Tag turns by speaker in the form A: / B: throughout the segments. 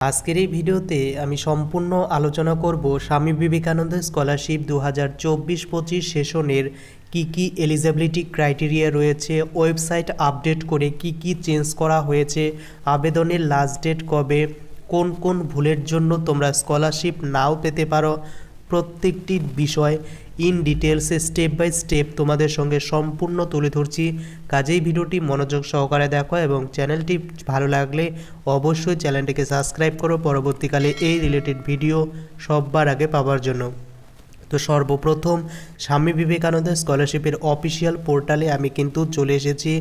A: আজকের এই ভিডিওতে আমি সম্পূর্ণ আলোচনা করব স্বামী বিবেকানন্দ স্কলারশিপ 2024-25 সেশনের কি এলিজিবিলিটি ক্রাইটেরিয়া রয়েছে, ওয়েবসাইট আপডেট করে কি চেঞ্জ করা হয়েছে, আবেদনের লাস্ট ডেট কবে, কোন কোন ভুলের জন্য তোমরা স্কলারশিপ নাও পেতে পারো, প্রত্যেকটি বিষয় ইন ডিটেলসে স্টেপ বাই স্টেপ তোমাদের সঙ্গে সম্পূর্ণ তুলে ধরছি। কাজেই ভিডিওটি মনোযোগ সহকারে দেখো এবং চ্যানেলটি ভালো লাগলে অবশ্যই চ্যানেলটিকে সাবস্ক্রাইব করো পরবর্তীকালে এই রিলেটেড ভিডিও সবার আগে পাওয়ার জন্য। তো সর্বপ্রথম স্বামী বিবেকানন্দ স্কলারশিপের অফিসিয়াল পোর্টালে আমি কিন্তু চলে এসেছি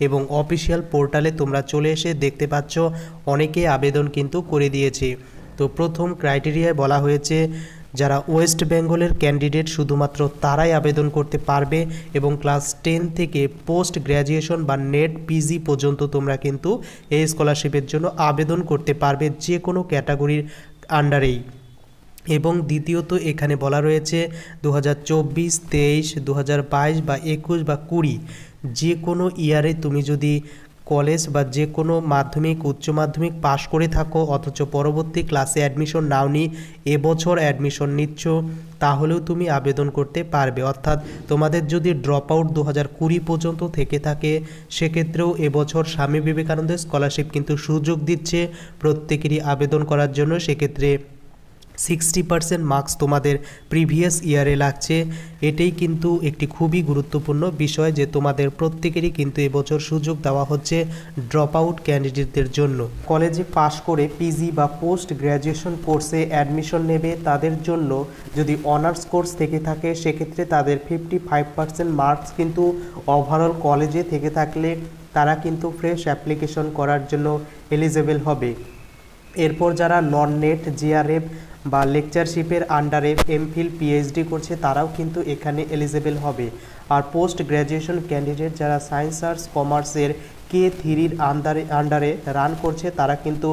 A: এবং অফিসিয়াল পোর্টালে তোমরা চলে এসে দেখতে পাচ্ছ অনেকে আবেদন কিন্তু করে দিয়েছে। তো প্রথম ক্রাইটেরিয়ায় বলা হয়েছে যারা ওয়েস্ট বেঙ্গলের ক্যান্ডিডেট শুধুমাত্র তারাই আবেদন করতে পারবে এবং ক্লাস 10 থেকে পোস্ট গ্র্যাজুয়েশন বা নেট পিজি পর্যন্ত তোমরা কিন্তু এই স্কলারশিপের জন্য আবেদন করতে পারবে যে কোনো ক্যাটাগরির আন্ডারেই। এবং দ্বিতীয়ত এখানে বলা রয়েছে 2024, 23, 2022 বা 21 বা 20 যে কোনো ইয়ারে তুমি যদি কলেজ বা যে কোনো মাধ্যমিক উচ্চ মাধ্যমিক পাশ করে থাকো অথচ পরবর্তী ক্লাসে অ্যাডমিশন নাওনি, এবছর অ্যাডমিশন নিচ্ছ, তাহলেও তুমি আবেদন করতে পারবে। অর্থাৎ তোমাদের যদি ড্রপ আউট 2020 পর্যন্ত থেকে থাকে সেক্ষেত্রেও এবছর স্বামী বিবেকানন্দ স্কলারশিপ কিন্তু সুযোগ দিচ্ছে প্রত্যেকেরই আবেদন করার জন্য। সেক্ষেত্রে 60% মার্কস তোমাদের প্রিভিয়াস ইয়ারে লাগছে। এটাই কিন্তু একটি খুবই গুরুত্বপূর্ণ বিষয় যে তোমাদের প্রত্যেকেরই কিন্তু এবছর সুযোগ দেওয়া হচ্ছে ড্রপ আউট ক্যান্ডিডেটদের জন্য। কলেজে পাশ করে পিজি বা পোস্ট গ্র্যাজুয়েশন কোর্সে অ্যাডমিশন নেবে তাদের জন্য যদি অনার্স কোর্স থেকে থাকে সেক্ষেত্রে তাদের 55% মার্কস কিন্তু ওভারঅল কলেজে থেকে থাকলে তারা কিন্তু ফ্রেশ অ্যাপ্লিকেশন করার জন্য এলিজেবল হবে। এরপর যারা নন নেট জিআরএফ বা লেকচারশিপের আন্ডারে এমফিল পিএইচডি করছে তারাও কিন্তু এখানে এলিজেবল হবে। আর পোস্ট গ্র্যাজুয়েশন ক্যান্ডিডেট যারা সায়েন্স আর্টস কমার্সের K3-র আন্ডারে রান করছে তারা কিন্তু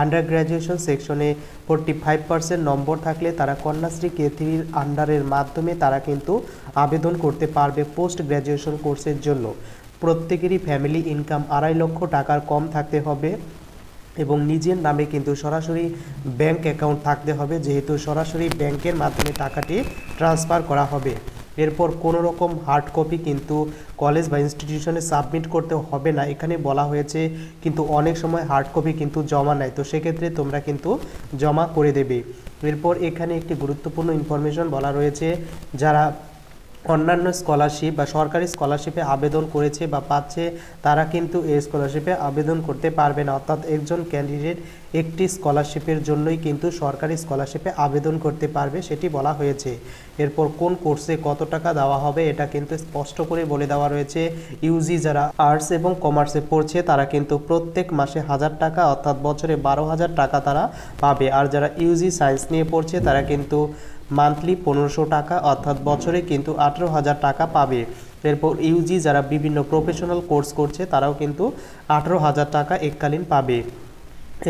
A: আন্ডার গ্র্যাজুয়েশন সেকশনে 45% নম্বর থাকলে তারা কন্যাশ্রী K3-র আন্ডারের মাধ্যমে তারা কিন্তু আবেদন করতে পারবে পোস্ট গ্র্যাজুয়েশন কোর্সের জন্য। প্রত্যেকেরই ফ্যামিলি ইনকাম 2.5 লক্ষ টাকার কম থাকতে হবে এবং নিজের নামে কিন্তু সরাসরি ব্যাংক অ্যাকাউন্ট থাকতে হবে, যেহেতু সরাসরি ব্যাংকের মাধ্যমে টাকাটি ট্রান্সফার করা হবে। এরপর কোনো রকম হার্ড কপি কিন্তু কলেজ বা ইনস্টিটিউশনে সাবমিট করতে হবে না এখানে বলা হয়েছে, কিন্তু অনেক সময় হার্ড কপি কিন্তু জমা নেয়, তো সেক্ষেত্রে তোমরা কিন্তু জমা করে দেবে। এরপর এখানে একটি গুরুত্বপূর্ণ ইনফরমেশন বলা রয়েছে যারা অন্যান্য স্কলারশিপ বা সরকারি স্কলারশিপে আবেদন করেছে বা পাচ্ছে তারা কিন্তু এই স্কলারশিপে আবেদন করতে পারবে না। অর্থাৎ একজন ক্যান্ডিডেট একটি স্কলারশিপের জন্যই কিন্তু সরকারি স্কলারশিপে আবেদন করতে পারবে সেটি বলা হয়েছে। এরপর কোন কোর্সে কত টাকা দেওয়া হবে এটা কিন্তু স্পষ্ট করে বলে দেওয়া রয়েছে। ইউজি যারা আর্টস এবং কমার্সে পড়ছে তারা কিন্তু প্রত্যেক মাসে 1000 টাকা অর্থাৎ বছরে 12,000 টাকা তারা পাবে। আর যারা ইউজি সায়েন্স নিয়ে পড়ছে তারা কিন্তু মান্থলি 1500 টাকা অর্থাৎ বছরে কিন্তু 18,000 টাকা পাবে। এরপর ইউজি যারা বিভিন্ন প্রফেশনাল কোর্স করছে তারাও কিন্তু 18,000 টাকা এককালীন পাবে।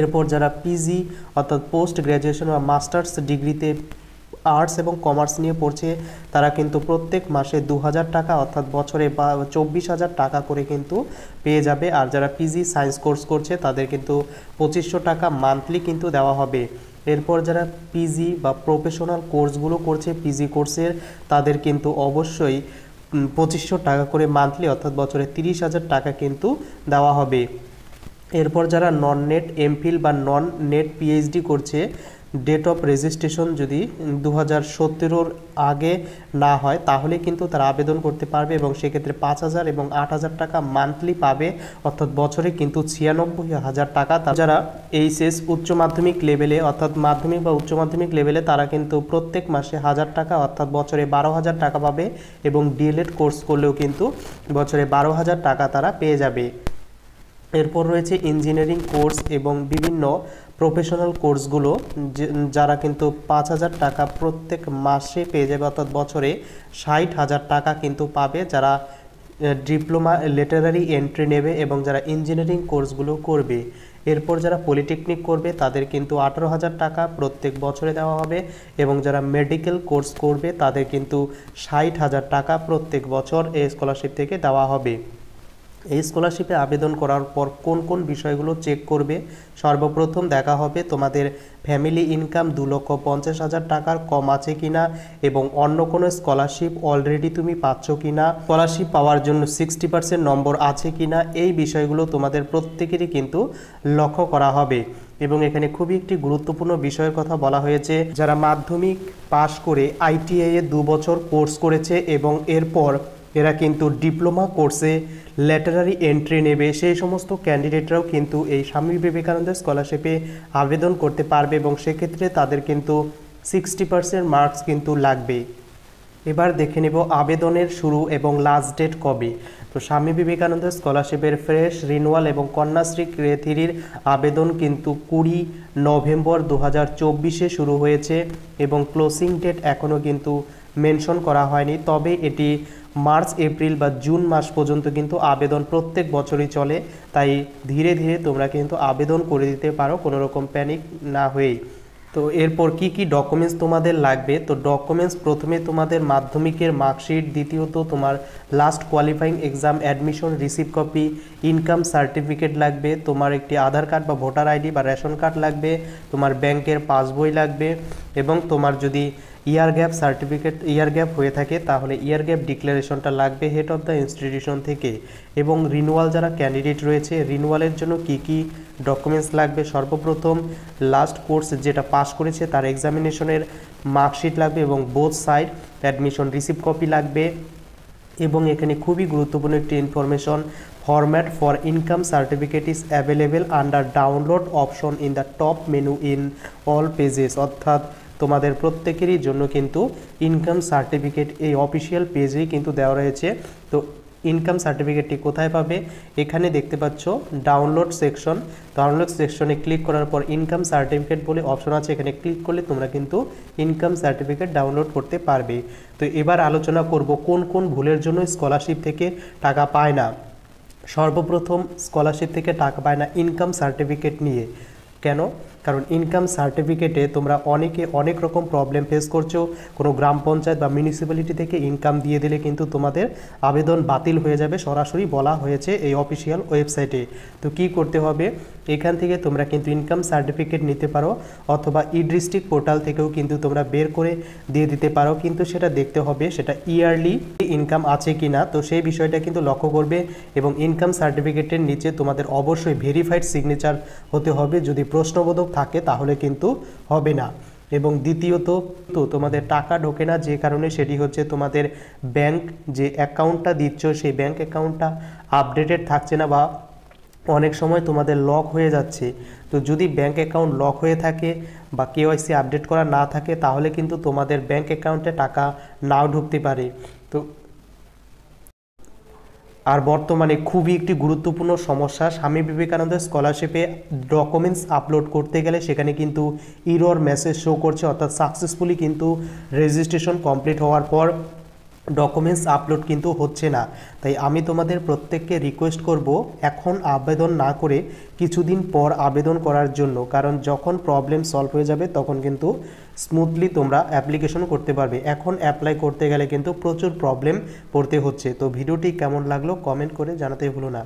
A: এরপর যারা পিজি অর্থাৎ পোস্ট গ্র্যাজুয়েশন বা মাস্টার্স ডিগ্রিতে আর্টস এবং কমার্স নিয়ে পড়ছে তারা কিন্তু প্রত্যেক মাসে 2000 টাকা অর্থাৎ বছরে 24,000 টাকা করে কিন্তু পেয়ে যাবে। আর যারা পিজি সায়েন্স কোর্স করছে তাদের কিন্তু 2500 টাকা মান্থলি কিন্তু দেওয়া হবে। এরপর যারা পিজি বা প্রফেশনাল কোর্সগুলো করছে পিজি কোর্সের তাদের কিন্তু অবশ্যই 2500 টাকা করে মান্থলি অর্থাৎ বছরে 30,000 টাকা কিন্তু দেওয়া হবে। এরপর যারা নন নেট এমফিল বা নন নেট পিএইচডি করছে ডেট অফ রেজিস্ট্রেশন যদি 2017-র আগে না হয় তাহলে কিন্তু তারা আবেদন করতে পারবে এবং সেক্ষেত্রে 5,000 এবং 8,000 টাকা মান্থলি পাবে অর্থাৎ বছরে কিন্তু 96,000 টাকা। যারা এইচএস উচ্চ মাধ্যমিক লেভেলে অর্থাৎ মাধ্যমিক বা উচ্চ মাধ্যমিক লেভেলে তারা কিন্তু প্রত্যেক মাসে 1000 টাকা অর্থাৎ বছরে 12,000 টাকা পাবে এবং ডিএলএড কোর্স করলেও কিন্তু বছরে 12,000 টাকা তারা পেয়ে যাবে। এরপর রয়েছে ইঞ্জিনিয়ারিং কোর্স এবং বিভিন্ন প্রফেশনাল কোর্সগুলো যারা কিন্তু 5,000 টাকা প্রত্যেক মাসে পেয়ে যাবে অর্থাৎ বছরে 60,000 টাকা কিন্তু পাবে যারা ডিপ্লোমা লিটারারি এন্ট্রি নেবে এবং যারা ইঞ্জিনিয়ারিং কোর্সগুলো করবে। এরপর যারা পলিটেকনিক করবে তাদের কিন্তু 18,000 টাকা প্রত্যেক বছরে দেওয়া হবে এবং যারা মেডিকেল কোর্স করবে তাদের কিন্তু 60,000 টাকা প্রত্যেক বছর এই স্কলারশিপ থেকে দেওয়া হবে। এই স্কলারশিপে আবেদন করার পর কোন কোন বিষয়গুলো চেক করবে? সর্বপ্রথম দেখা হবে তোমাদের ফ্যামিলি ইনকাম 2,50,000 টাকার কম আছে কিনা এবং অন্য কোনো স্কলারশিপ অলরেডি তুমি পাচ্ছ কিনা, স্কলারশিপ পাওয়ার জন্য 60% নম্বর আছে কিনা, এই বিষয়গুলো তোমাদের প্রত্যেকেরই কিন্তু লক্ষ্য করা হবে। এবং এখানে খুবই একটি গুরুত্বপূর্ণ বিষয়ের কথা বলা হয়েছে, যারা মাধ্যমিক পাশ করে ITI এ 2 বছর কোর্স করেছে এবং এরপর এরা কিন্তু ডিপ্লোমা কোর্সে ল্যাটারারি এন্ট্রি নেবে, সেই সমস্ত ক্যান্ডিডেটরাও কিন্তু এই স্বামী বিবেকানন্দ স্কলারশিপে আবেদন করতে পারবে এবং সেক্ষেত্রে তাদের কিন্তু 60% মার্কস কিন্তু লাগবে। এবার দেখে নেব আবেদনের শুরু এবং লাস্ট ডেট কবে। তো স্বামী বিবেকানন্দ স্কলারশিপের ফ্রেশ, রিনুয়াল এবং কন্যাশ্রী ক্রেথিরির আবেদন কিন্তু 20 নভেম্বর 2024-এ শুরু হয়েছে এবং ক্লোজিং ডেট এখনও কিন্তু মেনশন করা হয়নি, তবে এটি মার্চ, এপ্রিল বা জুন মাস পর্যন্ত কিন্তু আবেদন প্রত্যেক বছরই চলে। তাই ধীরে ধীরে তোমরা কিন্তু আবেদন করে দিতে পারো কোনো রকম প্যানিক না হয়েই। তো এরপর কি কি ডকুমেন্টস তোমাদের লাগবে? তো ডকুমেন্টস প্রথমে তোমাদের মাধ্যমিকের মার্কশিট, দ্বিতীয়ত তোমার last qualifying exam admission receipt copy, income certificate লাগবে, তোমার একটি আধার কার্ড বা ভোটার আইডি বা রেশন কার্ড লাগবে, তোমার ব্যাংকের পাসবই লাগবে এবং তোমার যদি ইয়ার গ্যাপ সার্টিফিকেট ইয়ার গ্যাপ হয়ে থাকে তাহলে ইয়ার গ্যাপ ডিক্লারেশনটা লাগবে হেড অফ দ্য ইনস্টিটিউশন থেকে। এবং রিনুয়াল যারা ক্যান্ডিডেট রয়েছে, রিনুয়ালের জন্য কি কি ডকুমেন্টস লাগবে? সর্বপ্রথম লাস্ট কোর্স যেটা পাস করেছে তার এক্সামিনেশনের মার্কশিট লাগবে এবং both side admission receipt copy লাগবে। এবং এখানে খুবই গুরুত্বপূর্ণ একটি information, format for income certificate is available under download option in the top menu in all pages. অর্থাৎ তোমাদের প্রত্যেকেরই জন্য কিন্তু ইনকাম সার্টিফিকেট এই অফিসিয়াল পেজেই কিন্তু দেওয়া রয়েছে। তো ইনকাম সার্টিফিকেটটি কোথায় পাবে? এখানে দেখতে পাচ্ছ ডাউনলোড সেকশন, ডাউনলোড সেকশনে ক্লিক করার পর ইনকাম সার্টিফিকেট বলে অপশন আছে, এখানে ক্লিক করলে তোমরা কিন্তু ইনকাম সার্টিফিকেট ডাউনলোড করতে পারবে। তো এবার আলোচনা করব কোন কোন ভুলের জন্য স্কলারশিপ থেকে টাকা পায় না। সর্বপ্রথম স্কলারশিপ থেকে টাকা পায় না ইনকাম সার্টিফিকেট নিয়ে। কেন? কারণ ইনকাম সার্টিফিকেটে তোমরা অনেকে অনেক রকম প্রবলেম ফেস করছো। কোনো গ্রাম পঞ্চায়েত বা মিউনিসিপ্যালিটি থেকে ইনকাম দিয়ে দিলে কিন্তু তোমাদের আবেদন বাতিল হয়ে যাবে, সরাসরি বলা হয়েছে এই অফিসিয়াল ওয়েবসাইটে। তো কি করতে হবে? এখান থেকে তোমরা কিন্তু ইনকাম সার্টিফিকেট নিতে পারো অথবা ডিস্ট্রিক্ট পোর্টাল থেকেও কিন্তু তোমরা বের করে দিয়ে দিতে পারো, কিন্তু সেটা দেখতে হবে সেটা ইয়ারলি ইনকাম আছে কি না। তো সেই বিষয়টা কিন্তু লক্ষ্য করবে এবং ইনকাম সার্টিফিকেটের নিচে তোমাদের অবশ্যই ভেরিফাইড সিগনেচার হতে হবে, যদি প্রশ্নবোধক থাকে তাহলে কিন্তু হবে না। এবং দ্বিতীয়ত তো তোমাদের টাকা ঢোকে না, যে কারণে সেটি হচ্ছে তোমাদের ব্যাংক যে অ্যাকাউন্টটা দিচ্ছ সেই ব্যাংক অ্যাকাউন্টটা আপডেটেড থাকছে না বা অনেক সময় তোমাদের লক হয়ে যাচ্ছে। তো যদি ব্যাংক অ্যাকাউন্ট লক হয়ে থাকে বা KYC আপডেট করা না থাকে তাহলে কিন্তু তোমাদের ব্যাংক অ্যাকাউন্টে টাকা নাও ঢুকতে পারে। তো আর বর্তমানে খুবই একটি গুরুত্বপূর্ণ সমস্যা, স্বামী বিবেকানন্দ স্কলারশিপে ডকুমেন্টস আপলোড করতে গেলে সেখানে কিন্তু ইরর মেসেজ শো করছে, অর্থাৎ সাকসেসফুলি কিন্তু রেজিস্ট্রেশন কমপ্লিট হওয়ার পর ডকুমেন্টস আপলোড কিন্তু হচ্ছে না। তাই আমি তোমাদের প্রত্যেককে রিকোয়েস্ট করব এখন আবেদন না করে কিছুদিন পর আবেদন করার জন্য, কারণ যখন প্রবলেম সলভ হয়ে যাবে তখন কিন্তু স্মুথলি তোমরা অ্যাপ্লিকেশন করতে পারবে। এখন অ্যাপ্লাই করতে গেলে কিন্তু প্রচুর প্রবলেম পড়তে হচ্ছে। তো ভিডিওটি কেমন লাগলো কমেন্ট করে জানাতে ভুলো না।